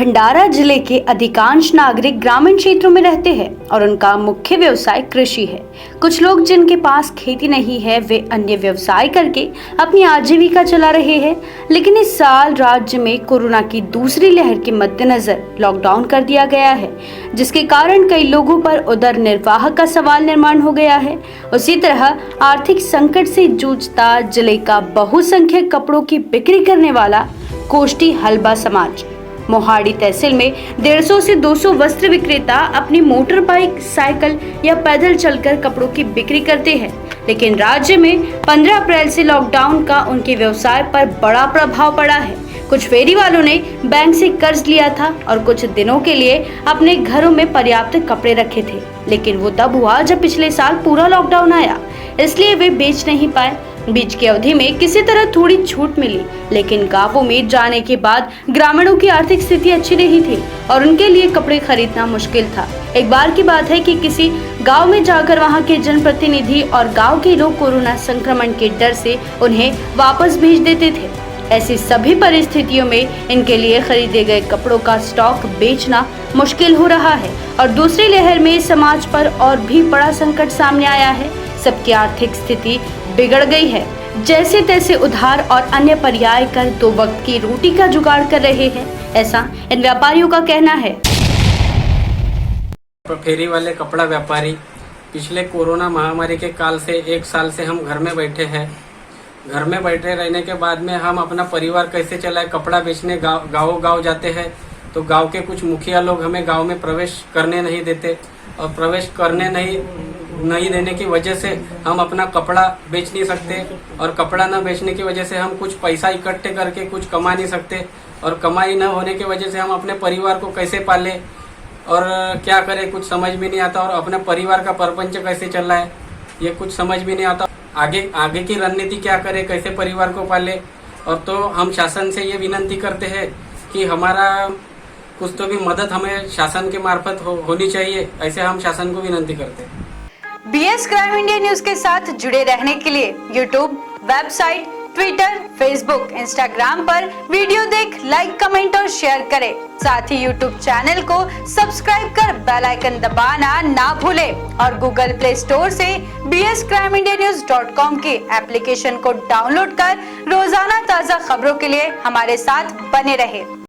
भंडारा जिले के अधिकांश नागरिक ग्रामीण क्षेत्रों में रहते हैं और उनका मुख्य व्यवसाय कृषि है। कुछ लोग जिनके पास खेती नहीं है वे अन्य व्यवसाय करके अपनी आजीविका चला रहे हैं। लेकिन इस साल राज्य में कोरोना की दूसरी लहर के मद्देनजर लॉकडाउन कर दिया गया है, जिसके कारण कई लोगों पर उदर निर्वाह का सवाल निर्माण हो गया है। उसी तरह आर्थिक संकट से जूझता जिले का बहुसंख्यक कपड़ों की बिक्री करने वाला कोष्टी हलबा समाज मोहाड़ी तहसील में 150 से 200 वस्त्र विक्रेता अपनी मोटर बाइक, साइकिल या पैदल चलकर कपड़ों की बिक्री करते हैं। लेकिन राज्य में 15 अप्रैल से लॉकडाउन का उनके व्यवसाय पर बड़ा प्रभाव पड़ा है। कुछ फेरी वालों ने बैंक से कर्ज लिया था और कुछ दिनों के लिए अपने घरों में पर्याप्त कपड़े रखे थे, लेकिन वो तब हुआ जब पिछले साल पूरा लॉकडाउन आया, इसलिए वे बेच नहीं पाए। बीच की अवधि में किसी तरह थोड़ी छूट मिली, लेकिन गांवों में जाने के बाद ग्रामीणों की आर्थिक स्थिति अच्छी नहीं थी और उनके लिए कपड़े खरीदना मुश्किल था। एक बार की बात है कि किसी गांव में जाकर वहां के जनप्रतिनिधि और गांव के लोग कोरोना संक्रमण के डर से उन्हें वापस भेज देते थे। ऐसी सभी परिस्थितियों में इनके लिए खरीदे गए कपड़ों का स्टॉक बेचना मुश्किल हो रहा है और दूसरी लहर में समाज पर और भी बड़ा संकट सामने आया है। सबकी आर्थिक स्थिति बिगड़ गई है, जैसे तैसे उधार और अन्य पर्याय कर 2 वक्त की रोटी का जुगाड़ कर रहे हैं, ऐसा इन व्यापारियों का कहना है। फेरी वाले कपड़ा व्यापारी पिछले कोरोना महामारी के काल से 1 साल से हम घर में बैठे हैं। घर में बैठे रहने के बाद में हम अपना परिवार कैसे चलाए, कपड़ा बेचने गाँव जाते हैं तो गांव के कुछ मुखिया लोग हमें गांव में प्रवेश करने नहीं देते और प्रवेश करने नहीं देने की वजह से हम अपना कपड़ा बेच नहीं सकते और कपड़ा न बेचने की वजह से हम कुछ पैसा इकट्ठे करके कुछ कमा नहीं सकते और कमाई न होने की वजह से हम अपने परिवार को कैसे पाले और क्या करें, कुछ समझ में नहीं आता और अपने परिवार का परपंच कैसे चल रहा है ये कुछ समझ में नहीं आता। आगे की रणनीति क्या करें, कैसे परिवार को पाले। और तो हम शासन से ये विनती करते हैं कि हमारा कुछ तो भी मदद हमें शासन के मार्फत होनी चाहिए, ऐसे हम शासन को विनती करते हैं। BS क्राइम इंडिया न्यूज के साथ जुड़े रहने के लिए YouTube, website, Twitter, Facebook, Instagram पर वीडियो देख लाइक, कमेंट और शेयर करें। साथ ही YouTube चैनल को सब्सक्राइब कर बेल आइकन दबाना ना भूलें और Google Play स्टोर से bscrimeindianews.com के एप्लीकेशन को डाउनलोड कर रोजाना ताज़ा खबरों के लिए हमारे साथ बने रहें।